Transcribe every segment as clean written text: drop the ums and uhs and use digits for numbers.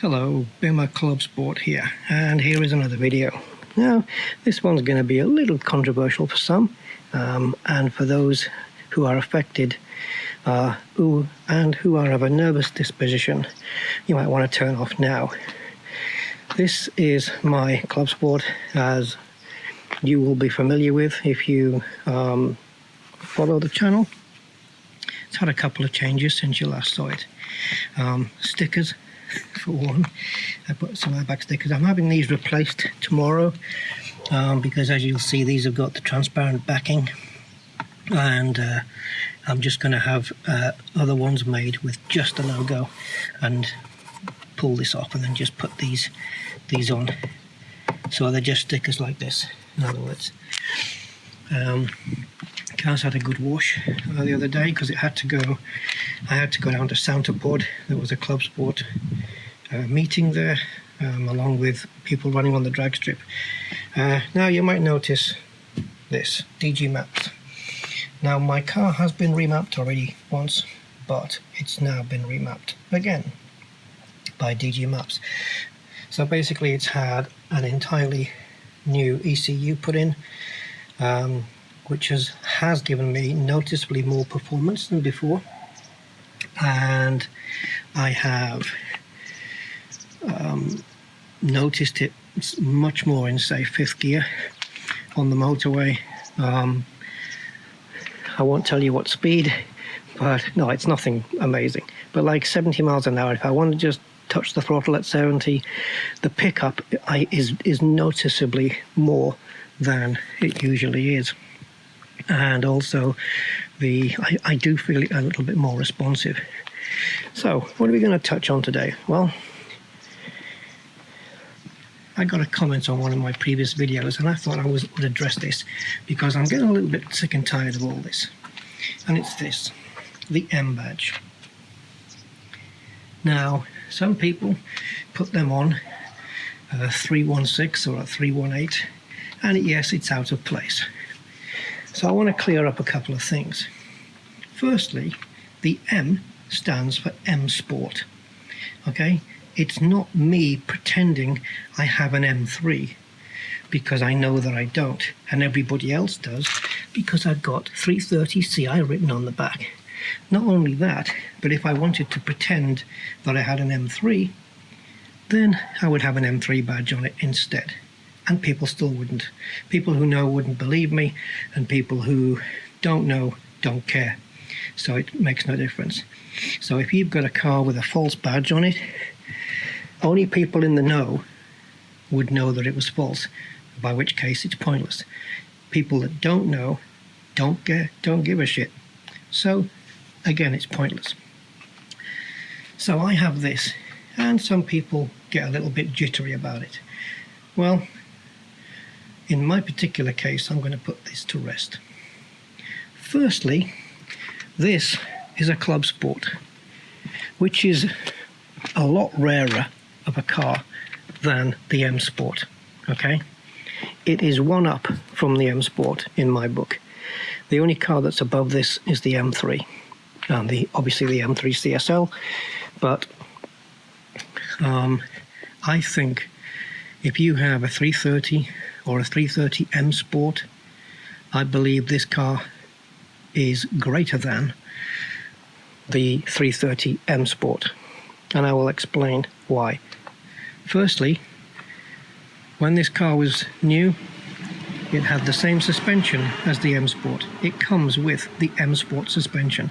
Hello, Bimmer Clubsport here, and here is another video. Now, this one's going to be a little controversial for some, and for those who are affected who are of a nervous disposition, you might want to turn off now. This is my Clubsport, as you will be familiar with if you follow the channel. It's had a couple of changes since you last saw it. Stickers. For one, I put some airbag stickers. I'm having these replaced tomorrow because, as you'll see, these have got the transparent backing, and I'm just going to have other ones made with just a logo and pull this off and then just put these on, so they're just stickers like this. In other words, car's had a good wash the other day because I had to go down to Santapod. There was a Clubsport meeting there, along with people running on the drag strip. Now you might notice this DG maps. Now my car has been remapped already once, but it's now been remapped again by DG Maps. So basically it's had an entirely new ECU put in, which has given me noticeably more performance than before, and I have noticed it's much more in, say, fifth gear on the motorway. I won't tell you what speed, but no, it's nothing amazing, but like 70 miles an hour. If I want to just touch the throttle at 70, the pickup is noticeably more than it usually is. And also I do feel it a little bit more responsive. So what are we going to touch on today? Well, I got a comment on one of my previous videos, and I thought I would address this because I'm getting a little bit sick and tired of all this. And it's this, the M badge. Now, some people put them on a 316 or a 318, and yes, it's out of place. So I want to clear up a couple of things. Firstly, the M stands for M Sport. Okay, it's not me pretending I have an M3, because I know that I don't, and everybody else does, because I've got 330 CI written on the back. Not only that, but if I wanted to pretend that I had an M3, then I would have an M3 badge on it instead. And people still wouldn't. People who know wouldn't believe me, and people who don't know don't care. So it makes no difference. So if you've got a car with a false badge on it, only people in the know would know that it was false, by which case it's pointless. People that don't know don't give a shit. So again, it's pointless. So I have this, and some people get a little bit jittery about it. Well, in my particular case, I'm going to put this to rest. Firstly, this is a Clubsport, which is a lot rarer of a car than the M Sport. Okay, it is one up from the M Sport in my book. The only car that's above this is the M3, and obviously the M3 CSL. But I think if you have a 330 or a 330 M Sport, I believe this car is greater than the 330 M Sport, and I will explain why. Firstly, when this car was new, it had the same suspension as the M Sport. It comes with the M Sport suspension.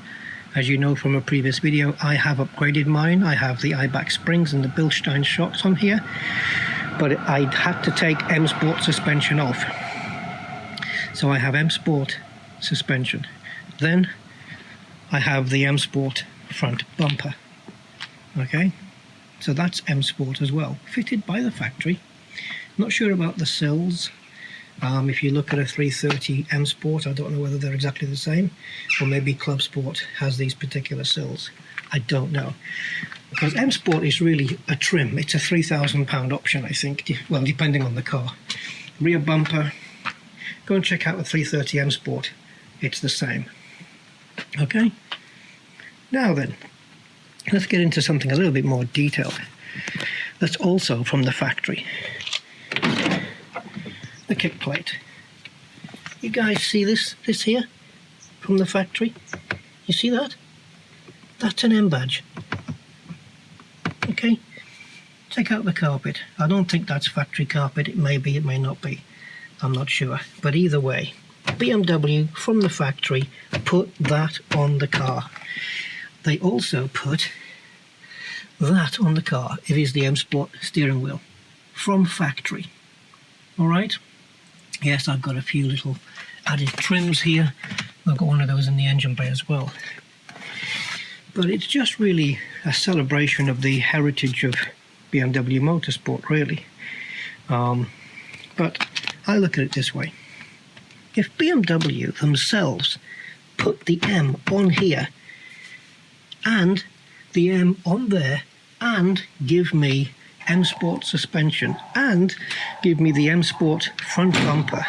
As you know from a previous video, I have upgraded mine. I have the IBAC springs and the Bilstein shocks on here, but I had to take M Sport suspension off. So I have M Sport suspension. Then I have the M Sport front bumper. Okay, so that's M Sport as well, fitted by the factory. Not sure about the sills. If you look at a 330 M Sport, I don't know whether they're exactly the same, or maybe Clubsport has these particular sills. I don't know, because M Sport is really a trim. It's a £3,000 option, I think, well, depending on the car. Rear bumper, go and check out the 330 M Sport. It's the same. Okay, now then, let's get into something a little bit more detailed. that's also from the factory. The kick plate. You guys see this here from the factory? You see that? That's an M badge. Okay, take out the carpet. I don't think that's factory carpet. It may be, it may not be. I'm not sure. But either way, BMW from the factory put that on the car. They also put that on the car. It is the M Sport steering wheel from factory. All right. Yes, I've got a few little added trims here. I've got one of those in the engine bay as well. But it's just really a celebration of the heritage of BMW Motorsport, really. But I look at it this way. If BMW themselves put the M on here and the M on there and give me M Sport suspension and give me the M Sport front bumper,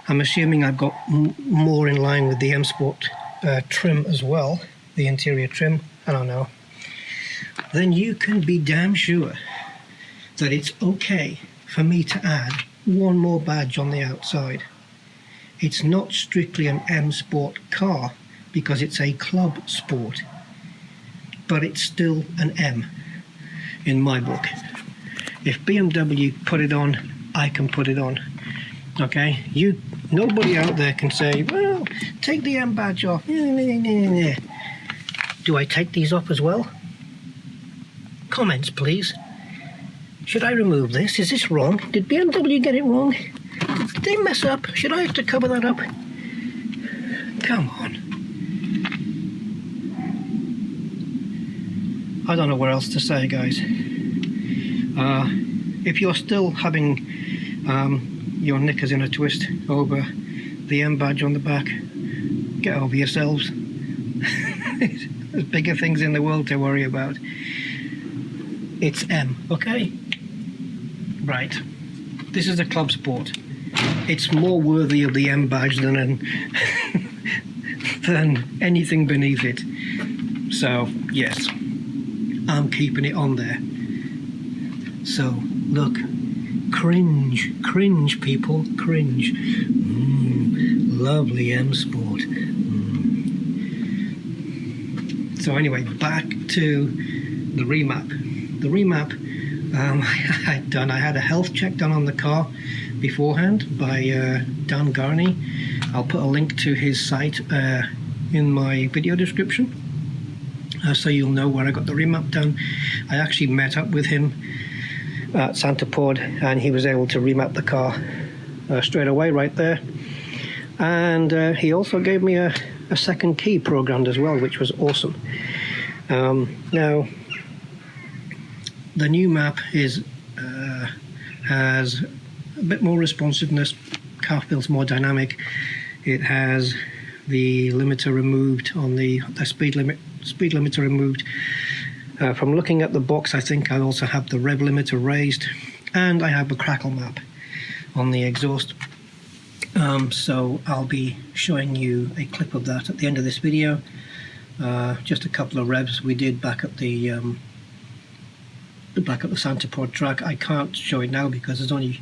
I'm assuming I've got more in line with the M Sport trim as well, the interior trim, I don't know, then you can be damn sure that it's okay for me to add one more badge on the outside. It's not strictly an M Sport car because it's a Club Sport, but it's still an M in my book. If BMW put it on, I can put it on. Okay, nobody out there can say, well, take the M badge off. Do I take these off as well? Comments, please. Should I remove this? Is this wrong? Did BMW get it wrong? Did they mess up? Should I have to cover that up? Come on. I don't know what else to say, guys. If you're still having your knickers in a twist over the M badge on the back, get over yourselves. There's bigger things in the world to worry about. It's M, okay? Right. This is a Club Sport. It's more worthy of the M badge than anything beneath it. So, yes, I'm keeping it on there. So, look. Cringe, people, cringe. Lovely M Sport. So anyway, back to the remap. The remap I had a health check done on the car beforehand by Dan Garney. I'll put a link to his site in my video description, so you'll know where I got the remap done. I actually met up with him at Santa Pod, and he was able to remap the car straight away right there. And he also gave me a second key programmed as well, which was awesome. Now, the new map has a bit more responsiveness. Car feels more dynamic. It has the limiter removed on the speed limiter removed. From looking at the box, I think I also have the rev limiter raised, and I have a crackle map on the exhaust. So I'll be showing you a clip of that at the end of this video. Just a couple of revs we did back at the Santa Pod track. I can't show it now because there's only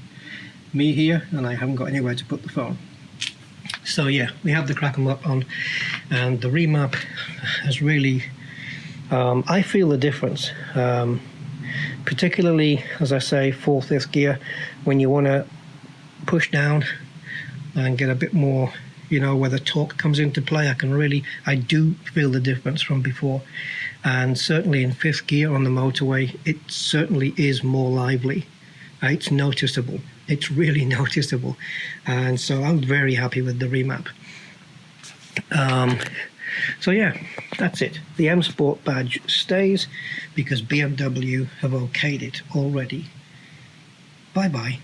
me here and I haven't got anywhere to put the phone. So yeah, we have the crackle map on, and the remap has really I feel the difference, particularly, as I say, 4th, 5th gear, when you want to push down and get a bit more, where the torque comes into play. I do feel the difference from before, and certainly in 5th gear on the motorway, it certainly is more lively. It's noticeable. It's really noticeable, and so I'm very happy with the remap. So yeah, that's it. The M Sport badge stays because BMW have okayed it already. Bye bye.